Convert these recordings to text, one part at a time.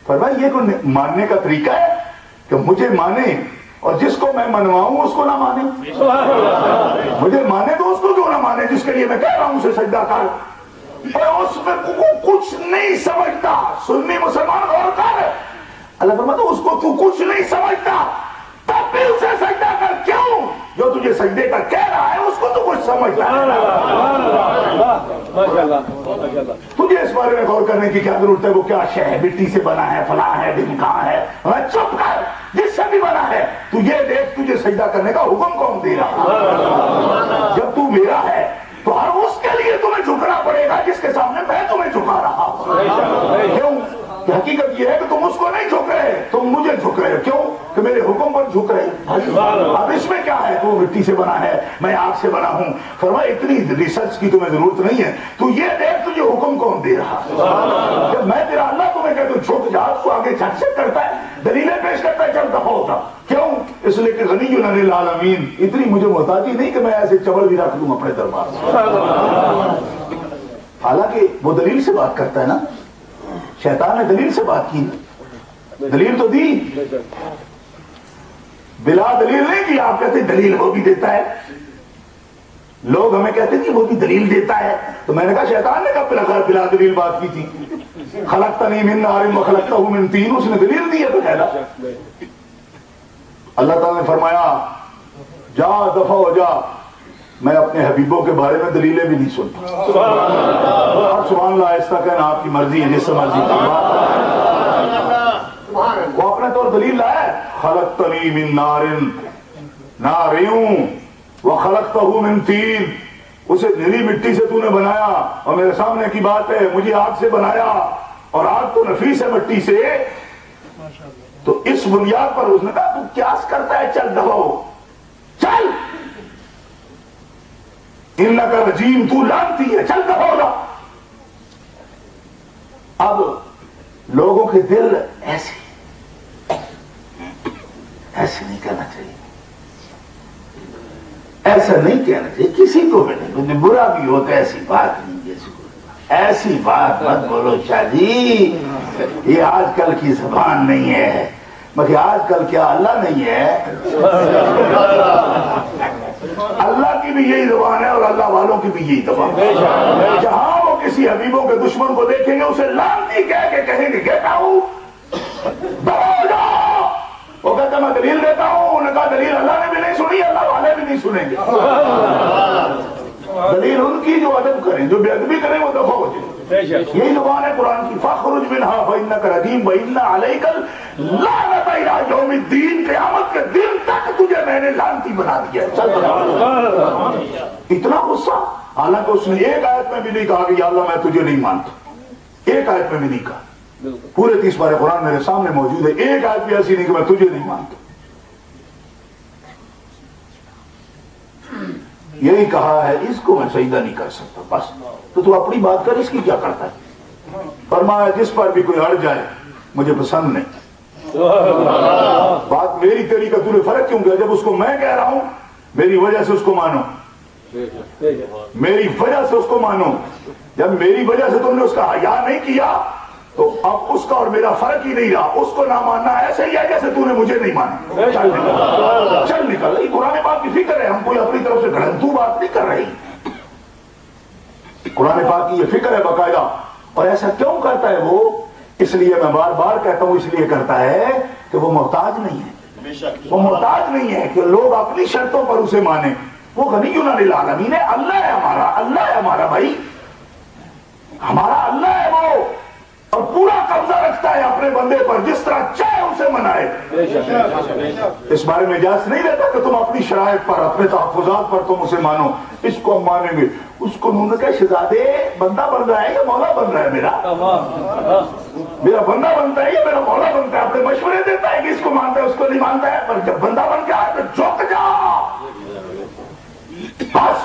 फरमाया ये कोई मानने का तरीका है कि मुझे माने और जिसको मैं मनवाऊं उसको ना माने? मुझे माने तो उसको क्यों ना माने जिसके लिए मैं कह रहा हूं उसे सजदा कर। और उसमें कुछ नहीं समझता। सुन्नी मुसलमान गौर कर, अल्लाह फरमाता उसको तू कुछ नहीं समझता तब भी उसे सजदा कर। क्यों? जो तुझे सजदे का कह रहा है उसको तो कुछ समझता है। तुझे इस बारे में गौर करने की क्या जरूरत है वो क्या शय है, मिट्टी से बना है, फला है, ढिमका है। चुप कर, जिससे भी बना है तू ये देख तुझे सजदा करने का हुक्म कौन दे रहा? जब तू मेरा है तो हर उसके लिए तुम्हें झुकना पड़ेगा जिसके सामने मैं तुम्हें झुका रहा हूं। क्यों? कि हकीकत ये है कि तुम उसको नहीं झुक रहे, तुम मुझे झुक रहे हो। क्यों? कि मेरे हुक्म पर झुक रहे। अब इसमें क्या है? तू मिट्टी से बना है, मैं आग से बना हूं। फरमाया इतनी रिसर्च की तुम्हें जरूरत नहीं है, तू ये देख तुझे हुक्म कौन दे रहा। जब मैं तेरा अल्लाह तुम्हें कहता हूं झुक जा, तू आगे झट से करता है, दलीलें पेश करता है, चल दफा होता। क्यों? इसलिए कि गनीयुन अनिल आलमीन, इतनी मुझे मोहताजी नहीं कि मैं ऐसे चवल भी रख लूं अपने दरबार में। हालांकि वो दलील से बात करता है ना, शैतान ने दलील से बात की, दलील तो दी, बिला दलील नहीं की। आप कहते दलील वो भी देता है, लोग हमें कहते थे वो भी दलील देता है, तो मैंने कहा शैतान ने कब बिला दलील बात की थी? खलकतनी मिन नारिन व खलकतहु मिन तीन, उसने दलील दी है तो कहना। अल्लाह ताला ने फरमाया जा दफा हो जा, मैं अपने हबीबों के बारे में दलीलें भी नहीं सुनता। सुभान अल्लाह, ऐसा कहना आपकी मर्जी है, जिससे मर्जी वो अपने तौर दलील लाया। खलकतनी मिन नारिन, नारियूं व खलकतहु मिन तीन, उसे नीली मिट्टी से तूने बनाया और मेरे सामने की बात है मुझे आग से बनाया, और आग तो नफीस है मिट्टी से। तो इस बुनियाद पर उसने कहा तू क्यास करता है, चल दबाओ, चल इन्नका रजीम, तू लानती है, चल दबाओ। अब लोगों के दिल ऐसे नहीं कहना चाहिए, ऐसा नहीं कहना चाहिए किसी को भी नहीं, बुरा भी होता है, ऐसी बात नहीं, ऐसी बात मत बोलो शादी, ये आजकल की जबान नहीं है। मगर आजकल क्या अल्लाह नहीं है? अल्लाह की भी यही जुबान है और अल्लाह वालों की भी यही जुबान है। जहां वो किसी हबीबों के दुश्मन को देखेंगे उसे लानती कह के कहेंगे गेट आउट, वो कहता मैं दलील देता हूं, उन्होंने कहा दलील अल्लाह ने भी नहीं सुनी, अल्लाह वाले भी नहीं सुनेंगे। दलील उनकी जो अदब करें, जो बेअदबी करें वो दफा हो जाए। यही जुबान है कुरान की, फखरुज मिनहा फइन्नका रजीम व इन्ना अलैकल लानत इला यौमिद्दीन, क़यामत के दिन तक तुझे मैंने लानती बना दिया। चल इतना गुस्सा, हालांकि उसने एक आयत में भी नहीं कहा कि या अल्लाह मैं तुझे नहीं मानता, एक आयत में भी नहीं कहा। पूरे 30 पारे कुरान मेरे सामने मौजूद है, एक आयत भी ऐसी नहीं कि मैं तुझे नहीं मानता। यही कहा है इसको मैं सजदा नहीं कर सकता, बस। तो तू अपनी बात कर, इसकी क्या करता है? फरमाया जिस पर भी कोई अड़ जाए मुझे पसंद नहीं। बात मेरी तेरी का तूने फर्क क्यों किया? जब उसको मैं कह रहा हूं मेरी वजह से उसको मानो, मेरी वजह से उसको मानो। जब मेरी वजह से तुमने उसका हया नहीं किया तो अब उसका और मेरा फर्क ही नहीं रहा, उसको ना मानना ऐसे ही है जैसे तूने मुझे नहीं माना। चल निकल, चल निकल। ये कुरान पाक की फिक्र है, हम कोई अपनी तरफ से घड़ंतू बात नहीं कर रही। कुरान पाक की ये फिक्र है बाकायदा। और ऐसा क्यों करता है वो? इसलिए मैं बार बार कहता हूं, इसलिए करता है कि वो मोहताज नहीं है। वो मोहताज नहीं है कि लोग अपनी शर्तों पर उसे माने। वो गनीयुन अनिल आलमीन है, अल्लाह है हमारा, अल्लाह है हमारा भाई, हमारा अल्लाह है वो, और पूरा कब्जा रखता है अपने बंदे पर, जिस तरह चाहे उसे मनाए। इस बारे में इजाजत नहीं देता कि तुम अपनी शराइत पर, अपने तहफ़्फ़ुज़ात पर तुम उसे मानो, इसको हम मानेंगे, उसको। उन्होंने कहा शहजादे बंदा बन रहा है या मौला बन रहा है? मेरा बंदा बनता है या मेरा मौला बनता है? अपने मशवरे देता है कि इसको मानता है उसको नहीं मानता है, पर जब बंदा बन के आए तो झुक जा बस।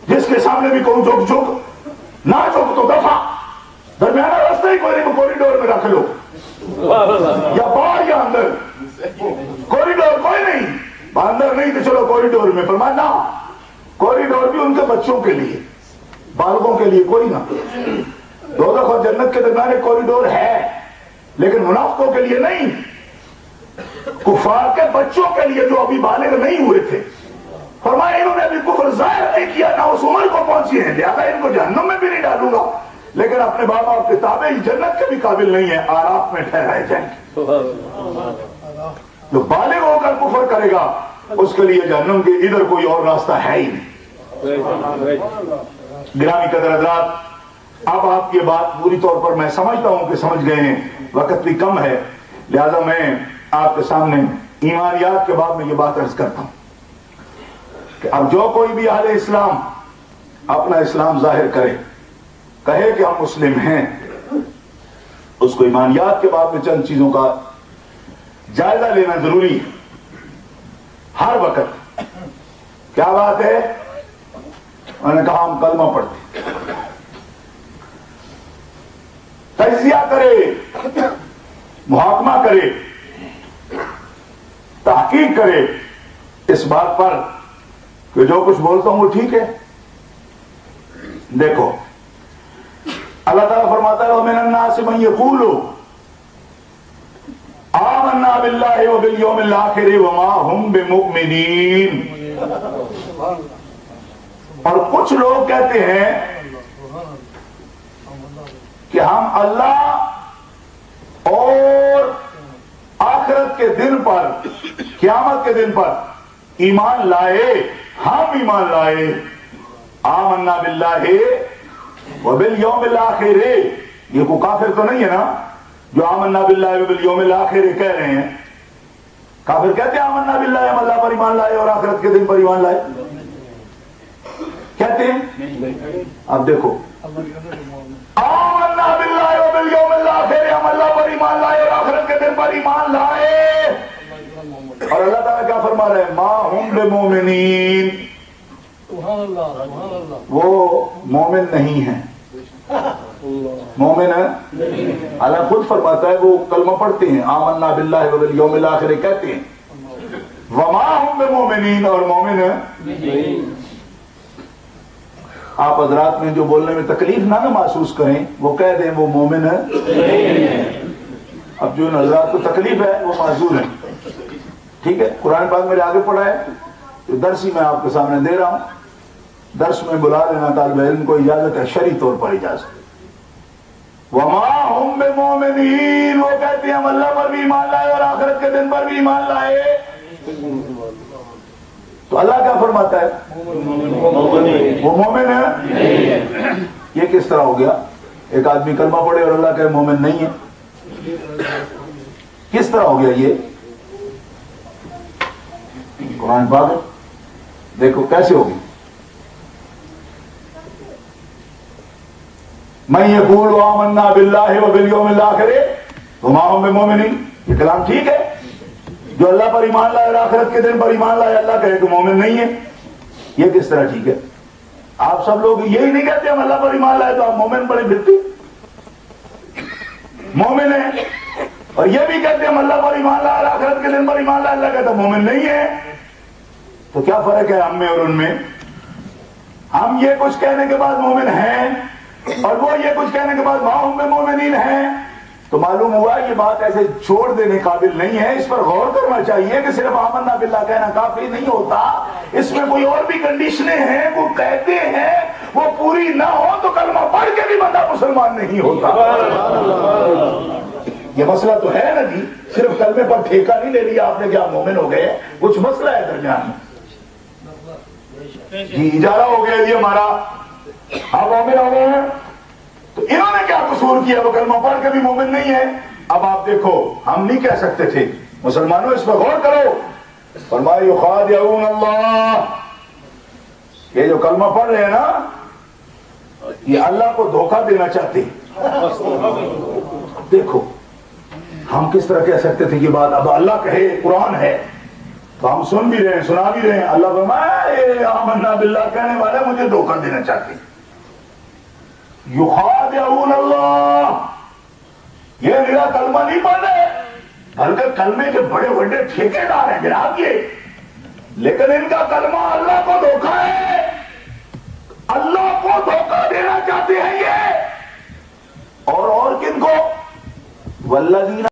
जिसके सामने भी कहूं झुक झुक, ना झुक तो दफा। दरमियाना रास्ता ही कोई नहीं, कॉरिडोर में रख लो, या बाहर या अंदर। कॉरिडोर कोई नहीं, अंदर नहीं तो चलो कॉरिडोर में। फरमाया ना, कॉरिडोर भी उनके बच्चों के लिए, बालकों के लिए कोई ना। दोज़ख और जन्नत के दरमियान एक कॉरिडोर है, لیکن منافقوں کے لیے نہیں، کفار کے بچوں کے لیے جو ابھی بالغ نہیں ہوئے تھے، فرمایا انہوں نے ابھی کفر ظاہر نہیں کیا، نہ اس عمر کو پہنچی ہیں، لہذا ان کو جہنم میں بھی نہیں ڈالوں گا، لیکن اپنے باپ باپ کے تابع جنت کے بھی قابل نہیں ہے، آراف میں ٹھہرائے جائیں گے۔ جو بالغ ہو کر کفر کرے گا اس کے لیے جہنم کے ادھر کوئی اور راستہ ہے ہی نہیں۔ گرامی قدر حضرات، اب آپ کی بات پوری طور پر میں سمجھتا ہوں کہ سمجھ گئے ہیں، وقت بھی کم ہے، لہذا میں آپ کے سامنے ایمانیات کے بعد میں یہ بات عرض کرتا ہوں کہ اب جو کوئی بھی اہل اسلام اپنا اسلام ظاہر کرے، کہے کہ ہم مسلم ہیں، اس کو ایمانیات کے بعد میں چند چیزوں کا جائزہ لینا ضروری ہے ہر وقت۔ کیا بات ہے؟ انہوں نے کہا ہم کلمہ پڑھتے، تجزیہ کرے، محاکمہ کرے، تحقیق کرے اس بات پر کہ جو کچھ بولتا ہوں وہ ٹھیک ہے۔ دیکھو اللہ تعالیٰ فرماتا ہے وَمِنَ النَّاسِ مَن يَقُولُ آمَنَّا بِاللَّهِ وَبِالْيَوْمِ الْآخِرِ وَمَا هُمْ بِمُؤْمِنِينَ، اور کچھ لوگ کہتے ہیں کہ ہم اللہ اور آخرت کے دن پر، قیامت کے دن پر ایمان لائے، ہم ایمان لائے، آمنا باللہ وبالیوم الآخر، یہ کوئی کافر تو نہیں ہے نا جو آمنا باللہ وبالیوم الآخر کہہ رہے ہیں؟ کافر کہتے ہیں آمنا باللہ، ہم اللہ پر ایمان لائے اور آخرت کے دن پر ایمان لائے، کہتے ہیں؟ اب دیکھو آمنا باللہ وبالیوم الآخر، ہم اللہ پر ایمان لائے اور آخرت کے دن پر ایمان لائے، اور اللہ تعالیٰ کیا فرما رہے ہیں؟ ما ہم بمومنین، وہ مومن نہیں ہیں، مومن ہے اللہ خود فرماتا ہے، وہ کلمہ پڑھتے ہیں آمنا باللہ وبالیوم الآخر کہتے ہیں، وما ہم بمومنین، اور مومن ہے۔ آپ حضرات میں جو بولنے میں تکلیف نہ محسوس کریں، وہ کہہ دیں وہ مومن ہے۔ اب جو حضرات کو تکلیف ہے وہ معذور ہیں، ٹھیک ہے؟ قرآن پاک میرے آگے پڑھا ہے، تو درس ہی میں آپ کے سامنے دے رہا ہوں، درس میں بلا لینا طالب علم کو اجازت ہے، شرعی طور پر اجازت۔ وما ہم بمومنین، وہ کہتے ہیں ہم اللہ پر بھی ایمان لائے اور آخرت کے دن پر بھی ایمان لائے، تو اللہ کیا فرماتا ہے؟ وہ مومن ہے۔ یہ کس طرح ہو گیا؟ ایک آدمی کلمہ پڑھے اور اللہ کہے مومن نہیں ہے، کس طرح ہو گیا یہ؟ قرآن پاک دیکھو کیسے ہوگی۔ من یقول آمنا باللہ وبالیوم الآخر وما ہم بمومنین، یہ کلام ٹھیک ہے؟ جو اللہ پر ایمان لائے اور آخرت کے دن پر ایمان لائے، اللہ کہے کہ مومن نہیں ہے، یہ کس طرح ٹھیک ہے؟ آپ سب لوگ یہی نہیں کہتے ہم اللہ پر ایمان لائے، تو آپ مومن بڑے بھرتی مومن ہیں، اور یہ بھی کہتے ہیں ہم اللہ پر ایمان لائے اور آخرت کے دن پر ایمان لائے، اللہ کہتا مومن نہیں ہے۔ تو کیا فرق ہے ہم میں اور ان میں؟ ہم یہ کچھ کہنے کے بعد مومن ہیں اور وہ یہ کچھ کہنے کے بعد ما ہم بمومنین ہیں، تو معلوم ہوا یہ بات ایسے چھوڑ دینے قابل نہیں ہے، اس پر غور کرنا چاہیے کہ صرف آمنا باللہ کہنا کافی نہیں ہوتا، اس میں کوئی اور بھی کنڈیشنیں ہیں، وہ کہتے ہیں وہ پوری نہ ہو تو کلمہ پڑھ کے بھی بندہ مسلمان نہیں ہوتا۔ یہ مسئلہ تو ہے نا جی، صرف کلمے پر ٹھیکہ نہیں لے لیا آپ نے کہ آپ مومن ہو گئے، کچھ مسئلہ ہے درمیان میں جی، اجارہ ہو گیا جی ہمارا، آپ مومن ہو گئے ہیں، تو انہوں نے کیا قصور کیا؟ وہ کلمہ پڑھ کے بھی مومن نہیں ہے۔ اب آپ دیکھو، ہم نہیں کہہ سکتے تھے مسلمانوں اس پر غور کرو، فرمایا یخادعون اللہ، یہ جو کلمہ پڑھ رہے ہیں نا، یہ اللہ کو دھوکہ دینا چاہتے ہیں۔ دیکھو ہم کس طرح کہہ سکتے تھے یہ بات؟ اب اللہ کہے، قرآن ہے تو ہم سن بھی رہے ہیں، سنا بھی رہے ہیں، اللہ فرمایا آمنا باللہ کہنے والے مجھے دھوکہ دینا چاہتے ہیں۔ یخادعون اللہ، یہ میرا کلمہ نہیں پڑھ رہے، بلکہ کلمے کے بڑے بڑے ٹھیکے دار ہیں جناب یہ، لیکن ان کا کلمہ اللہ کو دھوکہ ہے، اللہ کو دھوکہ دینا چاہتے ہیں یہ، اور کن کو؟ والذین